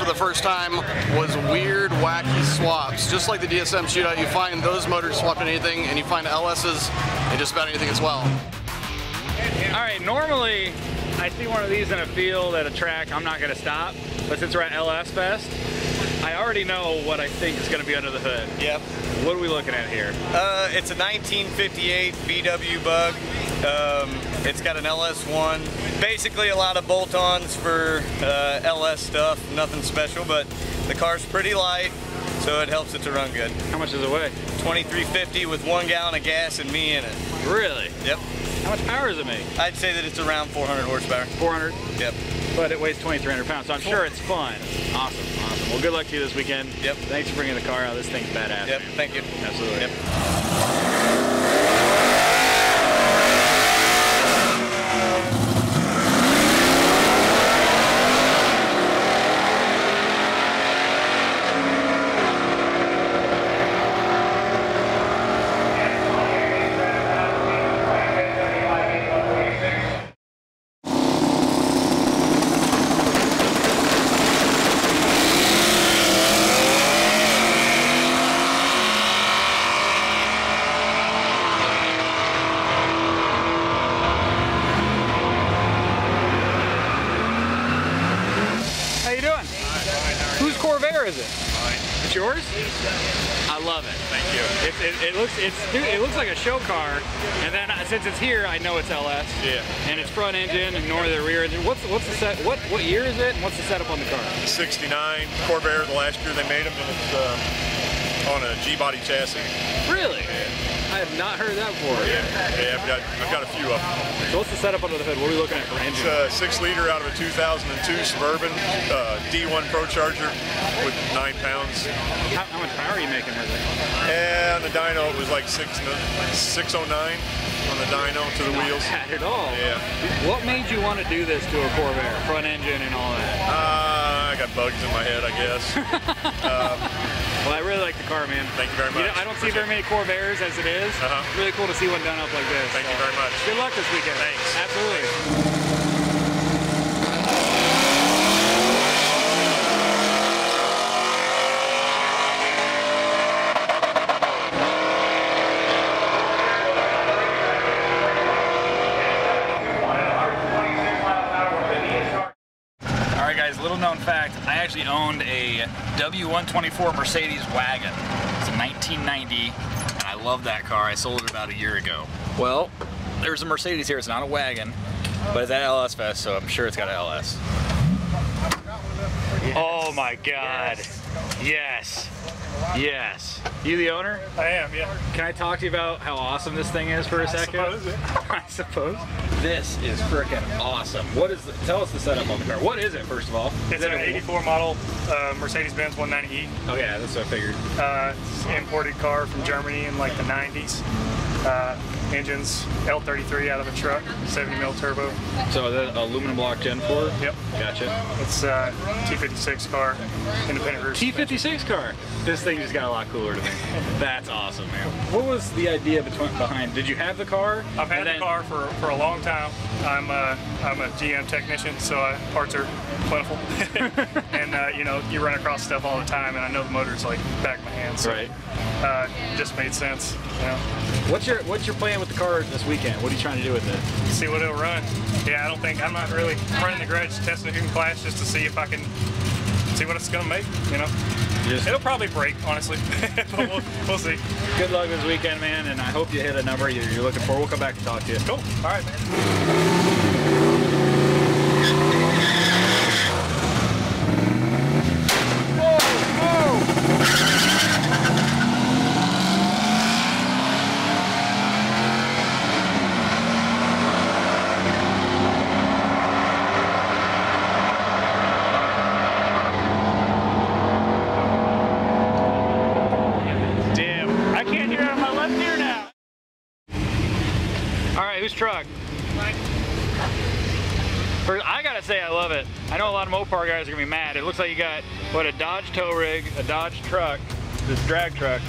the first time was weird, wacky swaps. Just like the DSM shootout, you find those motors swapped in anything, and you find LS's in just about anything as well. All right, normally I see one of these in a field at a track, I'm not gonna stop, but since we're at LS Fest, I already know what I think is gonna be under the hood. Yep. What are we looking at here? It's a 1958 VW Bug. It's got an LS1. Basically a lot of bolt-ons for LS stuff, nothing special, but the car's pretty light, so it helps it to run good. How much does it weigh? 2350 with 1 gallon of gas and me in it. Really? Yep. How much power does it make? I'd say that it's around 400 horsepower. 400? Yep. But it weighs 2,300 pounds, so I'm sure it's fun. Awesome, awesome. Well, good luck to you this weekend. Yep. Thanks for bringing the car out. This thing's badass. Yep, man. thank you. Absolutely. Yep. Whose CORVAIR is it? Mine. It's yours? I love it. Thank you. It looks like a show car, and then since it's here, I know it's LS. Yeah. And it's front engine, ignore the rear engine. What's the set? What year is it? And what's the setup on the car? 69 CORVAIR, the last year they made them, and it's on a G-body chassis. Really? Yeah. I have not heard that before. Yeah, I've got a few of them. So what's the setup under the hood? What are we looking at for engine? It's a 6-liter out of a 2002 Suburban D1 Pro Charger with 9 pounds. How much power are you making with it? And on the dyno it was like 609 on the dyno to the wheels. Not bad at all. Yeah. What made you want to do this to a CORVAIR, front engine and all that? I got bugs in my head, I guess. Well, I really like the car, man. Thank you very much. You know, I don't see very many CORVAIRs as it is. It's really cool to see one done up like this. Thank you very much. Good luck this weekend. Thanks. Absolutely. Little known fact, I actually owned a W124 Mercedes wagon. It's a 1990, and I love that car. I sold it about a year ago. Well, there's a Mercedes here. It's not a wagon, but it's at LS Fest, so I'm sure it's got an LS. Yes. Oh my God. Yes. Yes. You the owner? I am, yeah. Can I talk to you about how awesome this thing is for a second? I suppose, yeah. I suppose. This is freaking awesome. What is tell us the setup on the car. What is it, first of all? It's an 84 model Mercedes-Benz 190E. Oh yeah, that's what I figured. It's an imported car from Germany in like the 90s. Engines L33 out of a truck, 70mm turbo. So the aluminum block Gen 4? Yep. Gotcha. It's a T56 car, independent rear suspension. T56 car. This thing just got a lot cooler to me. That's awesome, man. What was the idea behind? Did you have the car? I've had the car for a long time. I'm a GM technician, so parts are plentiful. And you know, you run across stuff all the time, and I know the motor's like back of my hand. So, right. Just made sense. You know. What's your plan with the car this weekend? What are you trying to do with it? See what it'll run. Yeah, I'm not really running the garage testing it in class just to see if I can see what it's gonna make, you know. It'll probably break, honestly, but we'll see. Good luck this weekend, man, and I hope you hit a number you're looking for. We'll come back and talk to you. Cool. All right, man. Whose truck? Mine. I gotta say I love it. I know a lot of Mopar guys are gonna be mad. It looks like you got, what, a Dodge tow rig, a Dodge truck, this drag truck.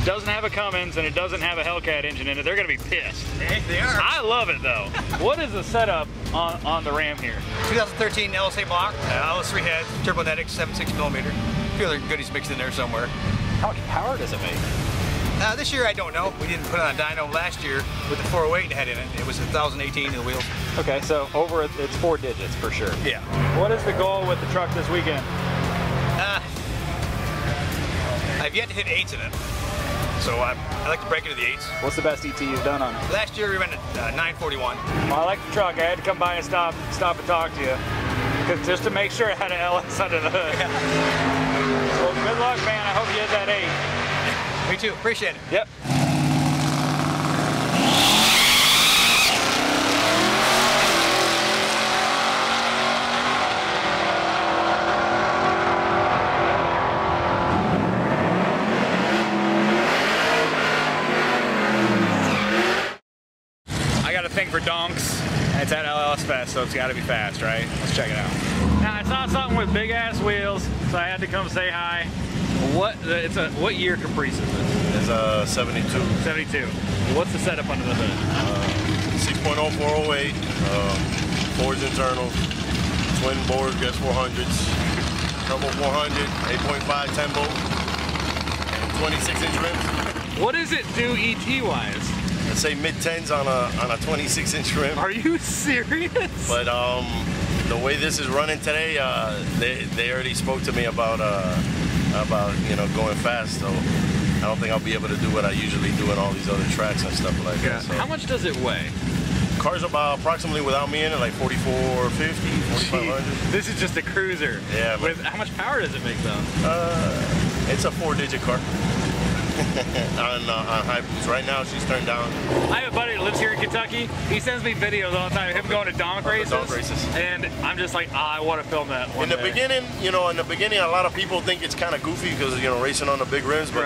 Doesn't have a Cummins and it doesn't have a Hellcat engine in it. They're gonna be pissed. Hey, they are. I love it though. What is the setup on the Ram here? 2013 LSA block, LS3 head, turbonetics, 7.6mm. A few other goodies mixed in there somewhere. How much power does it make? This year I don't know. We didn't put it on a dyno last year with the 408 head in it. It was 1,018 in the wheels. Okay, so it's 4 digits for sure. Yeah. What is the goal with the truck this weekend? I've yet to hit 8s in it. So I like to break into the 8s. What's the best ET you've done on it? Last year we ran at 941. Well, I like the truck. I had to come by and stop and talk to you. Just to make sure it had an LS under the hood. Yeah. Well, good luck, man. I hope you hit that 8. Me too. Appreciate it. Yep. I got a thing for donks. It's at LS Fest, so it's got to be fast, right? Let's check it out. Now I saw something with big ass wheels, so I had to come say hi. What year Caprice is this? It's a 72. 72. What's the setup under the hood? 6.0 408, Ford's internal, twin bore gas 400s, turbo 400, 8.5 tempo, and 26-inch rims. What does it do ET wise? Let's say mid-10s on a 26-inch rim. Are you serious? But the way this is running today, they already spoke to me about going fast. So I don't think I'll be able to do what I usually do in all these other tracks and stuff like that. So. How much does it weigh? Car's about approximately, without me in it, like 4,450, 4,500. This is just a cruiser. Yeah. With how much power does it make though? It's a 4-digit car. on high boost. Right now she's turned down. I have a buddy that lives here in Kentucky. He sends me videos all the time of him going to donk races. And I'm just like, I want to film that one day. Beginning, in the beginning, a lot of people think it's kind of goofy because, racing on the big rims, but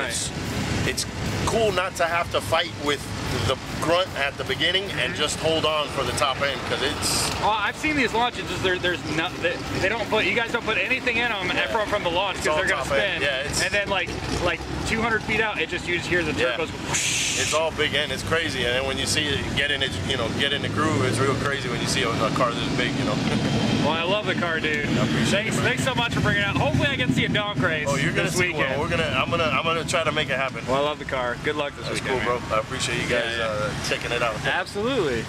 it's cool not to have to fight with the grunt at the beginning and just hold on for the top end because it's. Oh, I've seen these launches. There's not. They don't put. You guys don't put anything in them from the launch because they're gonna spin. Yeah, and then like 200 feet out, you just hear the turbos. Yeah. It's all big end. It's crazy. And then when you see it get in the groove, it's real crazy when you see a car this big. Well, I love the car, dude. Thanks so much for bringing it out. Hopefully, I get to see a donk race. Oh, you're gonna this see weekend. one. I'm gonna try to make it happen. Well, I love the car. Good luck this weekend. That's cool, bro. I appreciate you guys checking it out. Absolutely.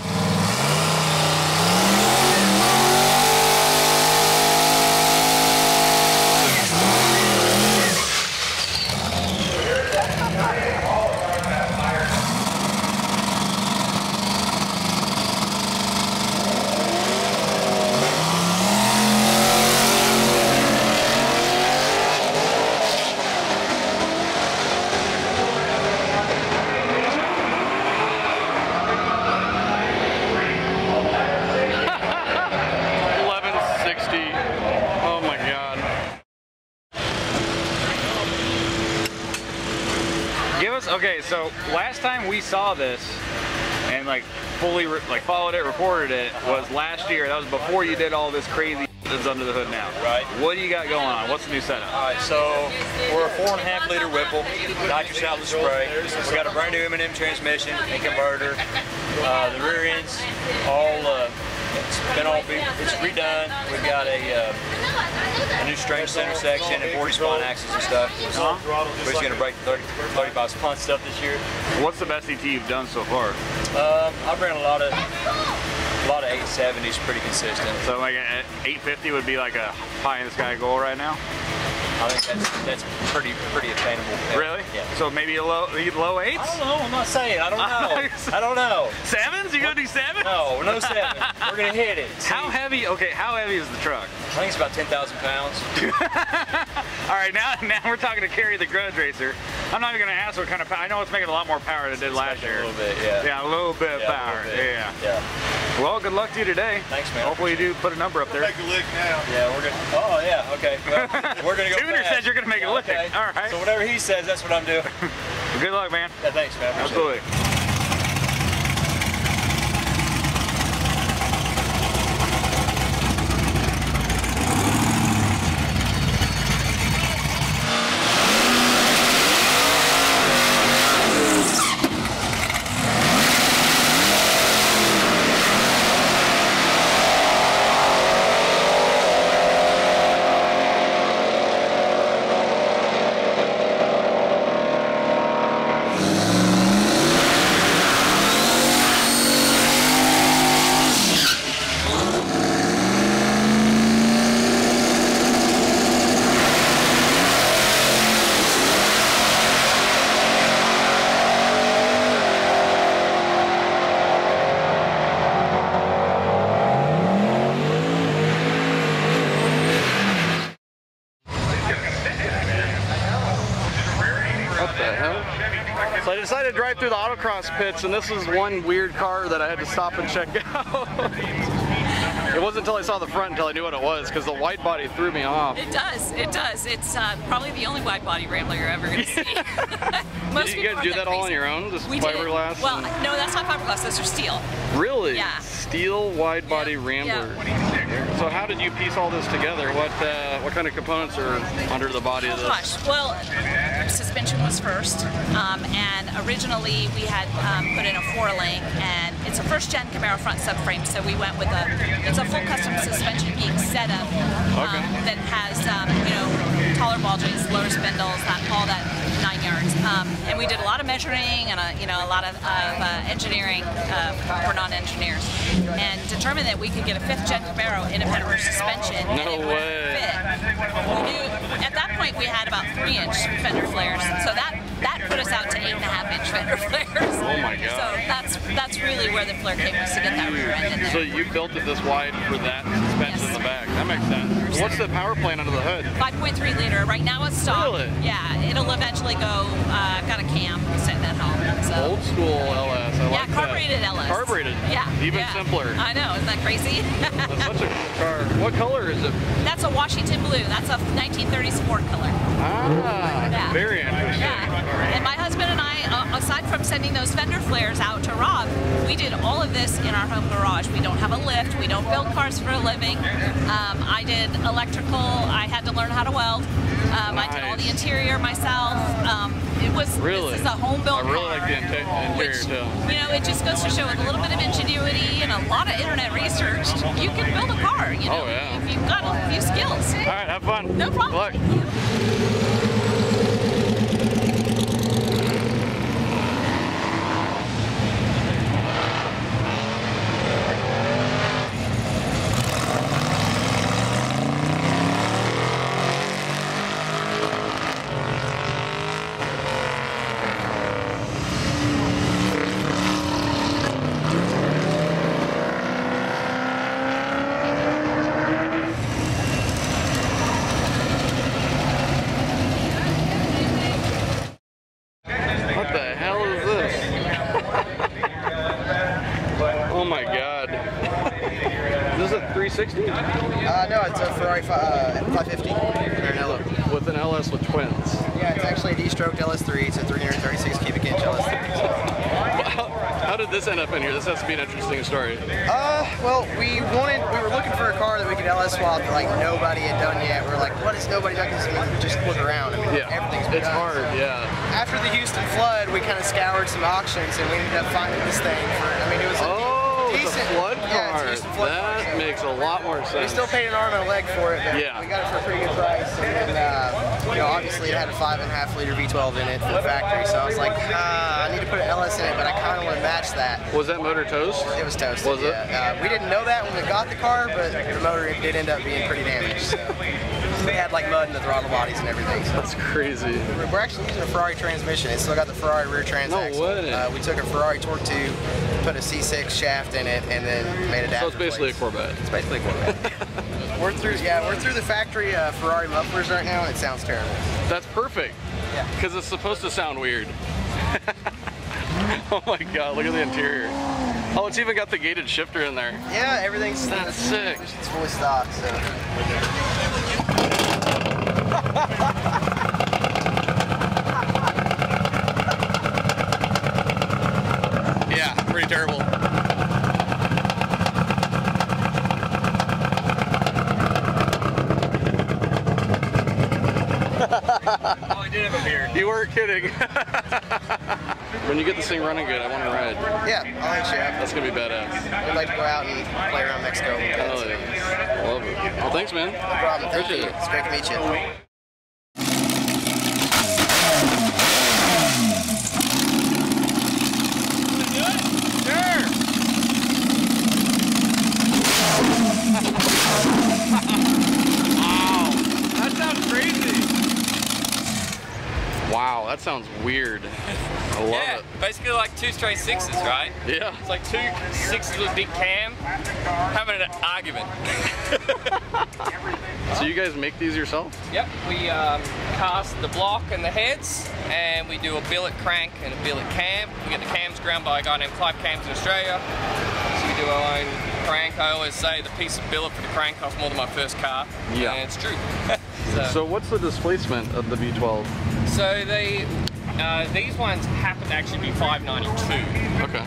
Okay, so last time we saw this and fully followed it, reported it, was last year. That was before you did all this crazy that's under the hood now. Right. What do you got going on? What's the new setup? All right, so we're a 4.5 liter Whipple, nitrous outlet spray. We got a brand new M&M transmission and converter. The rear end's all it's redone. We've got a new strange center section and 40 spline axles and stuff. We're just gonna break 35 spline stuff this year. What's the best ET you've done so far? I've ran a lot of 870s, pretty consistent. So like an 850 would be like a pie in the sky goal right now? I think that's pretty attainable. Really? Yeah. So maybe low 8s? I don't know. I'm not saying. I don't know. I don't know. 7s? You gonna do 7s? No 7. We're gonna hit it. See? How heavy? Okay, how heavy is the truck? I think it's about 10,000 pounds. All right, now we're talking to Kerry the Grudge Racer. I'm not even gonna ask what kind of power. I know it's making a lot more power than it did last year. A little bit, yeah. Yeah, a little bit of power. Yeah. Well, good luck to you today. Thanks, man. Hopefully you do put a number up there. Take a lick now. Yeah, we're gonna. Oh yeah. Okay. Well, we're gonna go. Tuner said you're gonna make a lick. Okay. All right. So whatever he says, that's what I'm doing. Well, good luck, man. Yeah, thanks, man. Absolutely. the hell? So I decided to drive through the autocross pits, and this is one weird car that I had to stop and check out. It wasn't until I saw the front until I knew what it was, because the wide body threw me off. It does, it does. It's probably the only wide body Rambler you're ever going to see. Did you guys do that all on your own? Just fiberglass? Well, no, that's not fiberglass, those are steel. Really? Yeah. Steel wide body Rambler. Yeah. So how did you piece all this together? What kind of components are under the body of this? Gosh, well, suspension was first, and originally we had put in a 4-link, and it's a first-gen Camaro front subframe, so we went with it's a full custom suspension geek setup that has, you know, taller ball joints, lower spindles, all that 9 yards. And we did a lot of measuring and you know, a lot of engineering for non-engineers, and determined that we could get a 5th-gen Camaro independent rear suspension. No way. Fit. We knew, at that point we had about 3-inch fender flares, so that put us out to 8.5-inch fender flares. Oh my god. So that's really where the flare came, was to get that rear end in there. So you built it this wide for that suspension in the back. That makes sense. What's the power plant under the hood? 5.3 liter. Right now it's stock. Really? Yeah, it'll eventually go, got a cam, send that home. So. Old school LS. I like carbureted that. LS. Carbureted. Yeah. Even simpler. I know, isn't that crazy? That's such a cool car. What color is it? That's a Washington blue. That's a 1930s Ford color. Ah, yeah. Very interesting. Yeah. And my husband and I, aside from sending those fender flares out to Rob, we did all of this in our home garage. We don't have a lift. We don't build cars for a living. I did electrical. I had to learn how to weld. I did all the interior myself. It was this is a home built car. I really like the interior too. You know, it just goes to show with a little bit of ingenuity and a lot of internet research, you can build a car. You know, if you've got a few skills. All right, have fun. No problem. Good luck. Oh my god. Is this a 360? No, it's a Ferrari 550 Maranello. With an LS with twins. Yeah, it's actually a D-stroked LS3. It's a 336 cubic inch LS3. So. How did this end up in here? This has to be an interesting story. Well, we were looking for a car that we could LS swap that like nobody had done yet. We're like, what has nobody done? Because just look around. I mean, everything's been done. It's hard, yeah. After the Houston flood, we kind of scoured some auctions and we ended up finding this thing for, I mean, it was a decent flood car. Yeah, it's a Houston flood car. That makes a lot more sense. We still paid an arm and a leg for it, but we got it for a pretty good price. And you know, obviously it had a 5.5 liter V12 in it from the factory, so I was like, I need to put an LS in it, but I kind of want to match that. Was that motor toast? It was toasted. Was it? We didn't know that when we got the car, but the motor did end up being pretty damaged. So. We had like mud in the throttle bodies and everything. So. That's crazy. We're actually using a Ferrari transmission. It's still got the Ferrari rear transaxle. No way. We took a Ferrari torque tube, put a C6 shaft in it, and then made it. So it's basically a Corvette. It's basically a Corvette. We're through the factory Ferrari mufflers right now, and it sounds terrible. That's perfect. Yeah. Because it's supposed to sound weird. Oh my god, look at the interior. Oh, it's even got the gated shifter in there. Yeah, everything's sick. It's fully stocked, so. Yeah, pretty terrible. Oh, I did have a beer. You weren't kidding. When you get this thing running good, I want to ride. Yeah, I'll let you up. That's going to be badass. We'd like to go out and play around Mexico. Hell yeah. Love it. Well, thanks, man. No problem. Thank you. It's great to meet you. Wow, that sounds weird. I love Yeah, it. basically like two straight sixes, right? Yeah. It's like two sixes with big cam having an argument. So you guys make these yourself? Yep, we cast the block and the heads, and we do a billet crank and a billet cam. We get the cams ground by a guy named Clive Cams in Australia. So we do our own crank. I always say the piece of billet for the crank cost more than my first car. Yeah. And it's true. So what's the displacement of the V12? So these ones happen to actually be 592. Okay.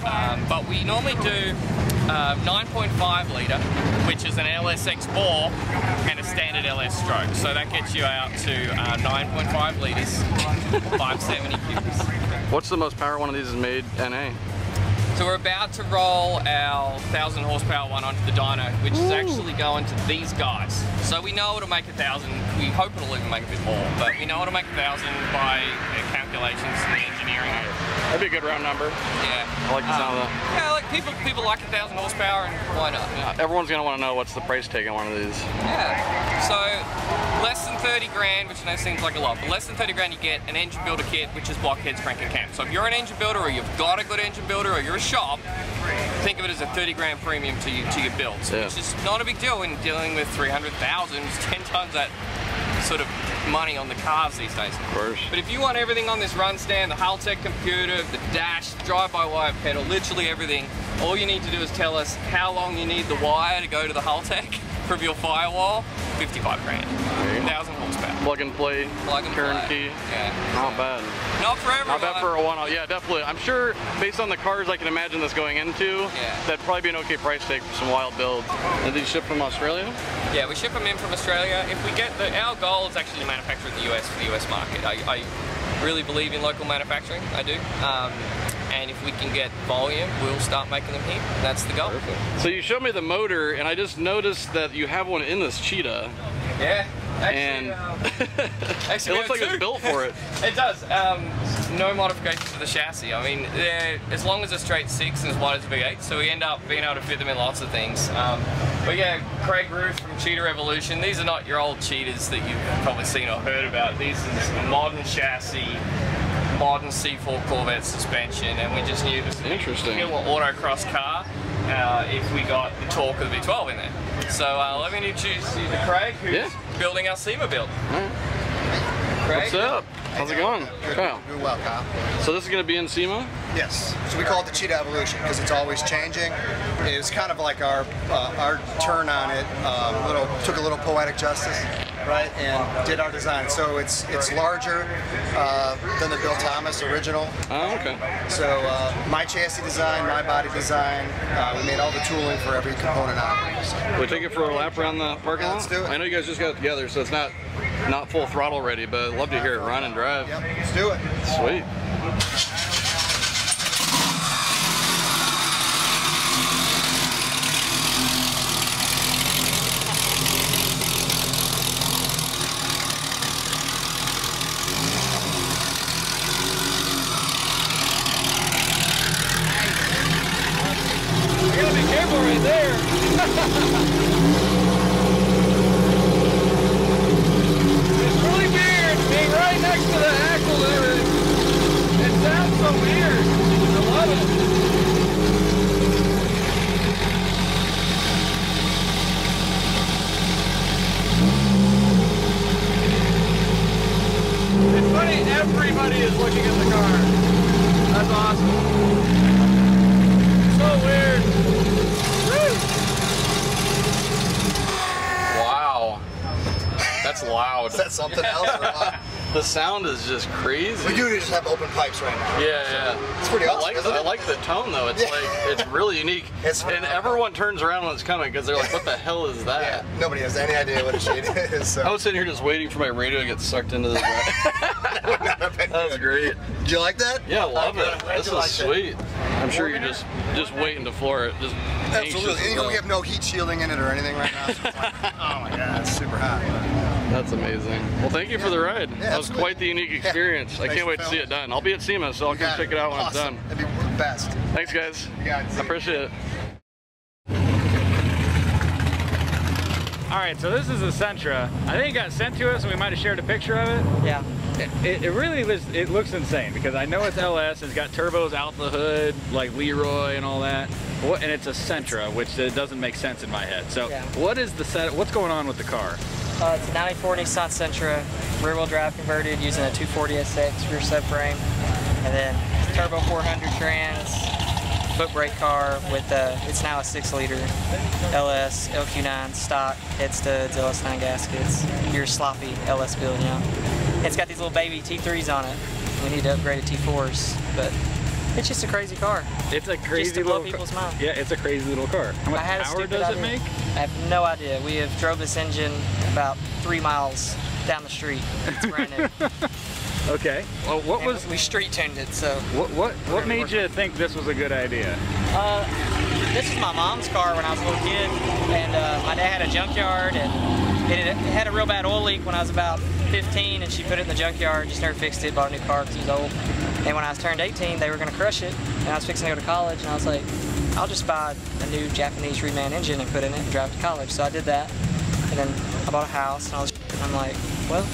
But we normally do 9.5 litre, which is an LSX bore and a standard LS stroke. So that gets you out to 9.5 litres, 570 cubes. What's the most power one of these has made NA? So we're about to roll our 1,000 horsepower one onto the dyno, which is actually going to these guys. So we know it'll make 1,000. We hope it'll even make a bit more, but we know it'll make 1,000 by calculations and engineering. That'd be a good round number. Yeah. I like the sound of that. Yeah, like people like 1,000 horsepower, and why not? Everyone's gonna want to know what's the price tag on one of these. Yeah. So less than 30 grand, which I know seems like a lot, but less than 30 grand you get an engine builder kit, which is block heads, crank and cam. So if you're an engine builder, or you've got a good engine builder, or you're a shop, think of it as a 30 grand premium to your builds, yeah. which is not a big deal when dealing with 300,000. It's 10 times that sort of money on the cars these days. Of course. But if you want everything on this run stand, the Haltech computer, the dash, the drive-by-wire pedal, literally everything, all you need to do is tell us how long you need the wire to go to the Haltech from your firewall. 55 grand. 1,000 horsepower. Plug and play. Plug and turnkey. Yeah. Not bad. Not for everyone. Not bad for a one-off. Yeah, definitely. I'm sure based on the cars I can imagine this going into, that'd probably be an okay price tag for some wild builds. Are these shipped from Australia? Yeah, we ship them in from Australia. If we get our goal is actually to manufacture in the US for the US market. I really believe in local manufacturing. I do. And if we can get volume, we'll start making them here. That's the goal. Perfect. So you showed me the motor, and I just noticed that you have one in this Cheetah. Yeah. Actually, it looks like it's built for it. It does. No modifications to the chassis. I mean, as long as a straight 6 and as wide as a V8, so we end up being able to fit them in lots of things. But yeah, Craig Ruth from Cheetah Revolution. These are not your old Cheetahs that you've probably seen or heard about. These is a modern chassis, modern C4 Corvette suspension, and we just knew this was a killer autocross car if we got the torque of the V12 in there. So let me introduce you to Craig, who's building our SEMA build. Craig. What's up? How's it going? Kyle. Doing well, Kyle. So this is going to be in SEMA? Yes. So we call it the Cheetah Evolution because it's always changing. It was kind of like our turn on it. Took a little poetic justice, right, and did our design. So it's larger than the Bill Thomas original. Oh, okay. So my chassis design, my body design. We made all the tooling for every component on it. So. We take it for a lap around the parking lot? Let's do it. I know you guys just got it together, so it's not full throttle ready, but I'd love to hear it run and drive. Yep, let's do it. Sweet. You gotta be careful right there. It's really weird being right next to the axle and everything. It sounds so weird. I love it. It's funny, everybody is looking at the car. That's awesome. So weird. Wow. That's loud. Is that something else? The sound is just crazy. We do just have open pipes right now. Yeah. It's pretty awesome. I like the tone though. It's it's really unique. And everyone turns around when it's coming because they're like, what the hell is that? Yeah, nobody has any idea what a Cheetah is. So. I was sitting here just waiting for my radio to get sucked into this. That was great. Did you like that? Yeah, I love it. This is sweet. I'm sure you're just waiting to floor it. Just absolutely. And we have no heat shielding in it or anything right now. So it's like, oh my god, it's super hot. That's amazing. Well, thank you for the ride. Yeah, that was quite the unique experience. I can't wait to see it done. I'll be at SEMA, so I'll come check it out when it's done. That'd be the best. Thanks, guys. I appreciate it. All right, so this is a Sentra. I think it got sent to us and we might have shared a picture of it. Yeah. It really looks insane because I know it's LS, it's got turbos out the hood, like Leroy and all that. And it's a Sentra, which doesn't make sense in my head. So yeah. What's going on with the car? It's a 94 Nissan Sentra, rear-wheel drive converted using a 240 SX rear subframe. And then turbo 400 trans, foot brake car with it's now a 6-liter LS LQ9 stock head studs, LS9 gaskets, your sloppy LS build, you know. It's got these little baby T3s on it. We need to upgrade to T4s, but it's just a crazy car. It's a crazy little people's mind. Yeah, it's a crazy little car. How much power does it make? I have no idea. We have drove this engine about 3 miles down the street. It's brand new. Okay. Well, we street tuned it, so. What made you think this was a good idea? This was my mom's car when I was a little kid, and my dad had a junkyard, and it had a real bad oil leak when I was about 15, and she put it in the junkyard, just never fixed it, bought a new car because it was old. And when I was turned 18, they were going to crush it, and I was fixing to go to college, and I was like, I'll just buy a new Japanese reman engine and put in it and drive to college. So I did that, and then I bought a house, and I'm like, well,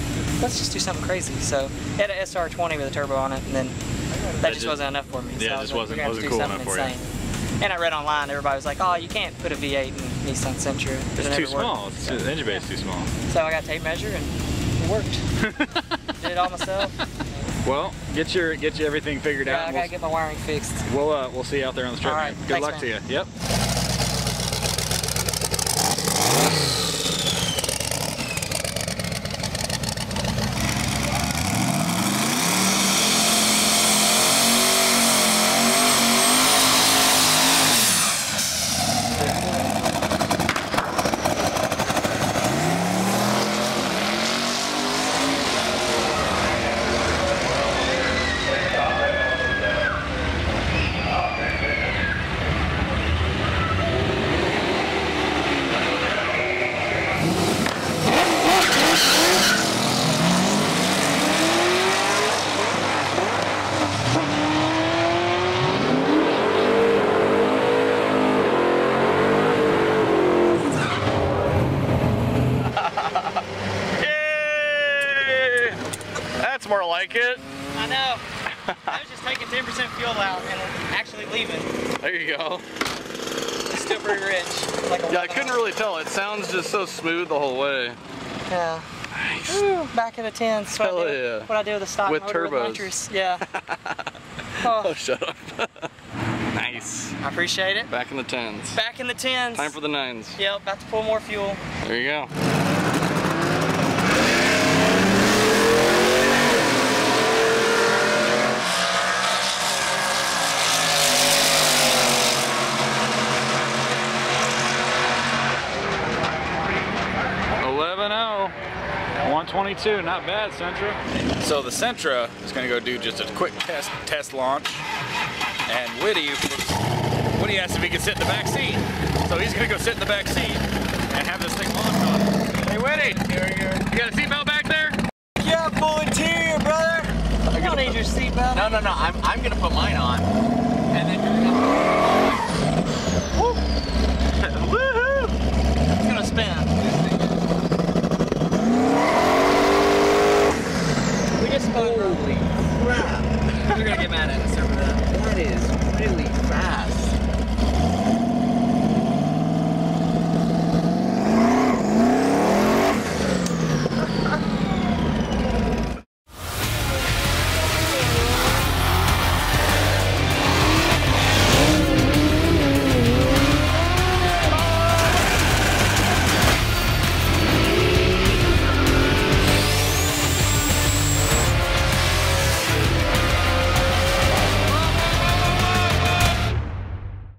let's just do something crazy. So it had an SR20 with a turbo on it, and then that just wasn't enough for me. Yeah, so it just wasn't cool enough for you. And I read online, everybody was like, oh, you can't put a V8 in Nissan Sentra. It's too small. The engine bay is too small. So I got a tape measure, and it worked. Did it all myself. Well, get you everything figured out. I gotta get my wiring fixed. We'll see you out there on the strip. All right, Good luck to you. Yep. More like it. I know. I was just taking 10% fuel out and actually leaving. There you go. It's still pretty rich. Like yeah, I couldn't really tell. It sounds just so smooth the whole way. Yeah. Nice. Ooh, back in the 10s. Hell yeah. What I do with the stock with motor turbos. with nitrous. Yeah. Oh, shut up. Nice. I appreciate it. Back in the 10s. Back in the 10s. Time for the 9s. Yep, about to pull more fuel. There you go. $122, not bad, Sentra. So the Sentra is going to go do just a quick test launch, and Woody asked if he could sit in the back seat. So he's going to go sit in the back seat and have this thing launched on him. Hey Woody, you got a seatbelt back there? Yeah, full interior, brother. You don't need your seatbelt. No, I'm going to put mine on, and then you're going to... Woo! Woohoo! It's going to spin. Holy crap. You're gonna get mad at us over that. That is really fast.